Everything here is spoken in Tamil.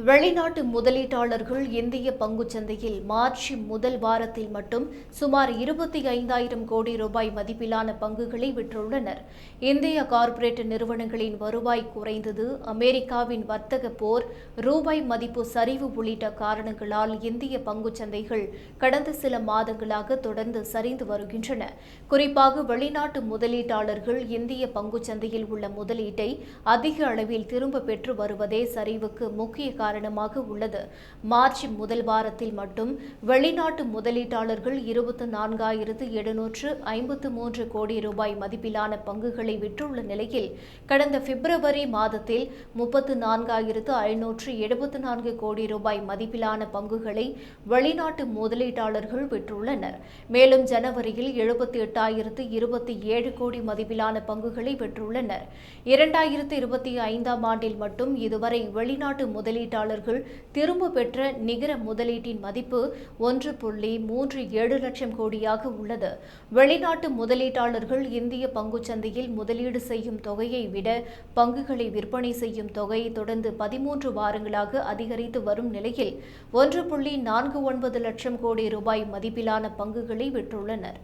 வெளிநாட்டு முதலீட்டாளர்கள் இந்திய பங்குச்சந்தையில் மார்ச் முதல் வாரத்தில் மட்டும் சுமார் 25,000 கோடி ரூபாய் மதிப்பிலான பங்குகளை விற்றுள்ளனர். இந்திய கார்ப்பரேட் நிறுவனங்களின் வருவாய் குறைந்தது, அமெரிக்காவின் வர்த்தக போர், ரூபாய் மதிப்பு சரிவு உள்ளிட்ட காரணங்களால் இந்திய பங்குச்சந்தைகள் கடந்த சில மாதங்களாக தொடர்ந்து சரிந்து வருகின்றன. குறிப்பாக வெளிநாட்டு முதலீட்டாளர்கள் இந்திய பங்குச்சந்தையில் உள்ள முதலீட்டை அதிக அளவில் திரும்ப பெற்று வருவதே சரிவுக்கு முக்கிய காரணமாக உள்ளது. மார்ச் முதல் வாரத்தில் மட்டும் வெளிநாட்டு முதலீட்டாளர்கள் 24,753 கோடி ரூபாய் மதிப்பிலான பங்குகளை விற்றுள்ள நிலையில் கடந்த பிப்ரவரி மாதத்தில் 34,574 கோடி ரூபாய் மதிப்பிலான பங்குகளை வெளிநாட்டு முதலீட்டாளர்கள் விற்றுள்ளனர். மேலும் ஜனவரியில் 78,027 கோடி மதிப்பிலான பங்குகளை விற்றுள்ளனர். 2025ஆம் ஆண்டில் மட்டும் இதுவரை வெளிநாட்டு முதலீட்டாளர்கள் திரும்ப பெற்ற நிகர முதலீட்டின் மதிப்பு 1.37 லட்சம் கோடியாக உள்ளது. வெளிநாட்டு முதலீட்டாளர்கள் இந்திய பங்குச்சந்தையில் முதலீடு செய்யும் தொகையை விட பங்குகளை விற்பனை செய்யும் தொகை தொடர்ந்து 13 வாரங்களாக அதிகரித்து வரும் நிலையில் 1.49 லட்சம் கோடி ரூபாய் மதிப்பிலான பங்குகளை விற்றுள்ளனர்.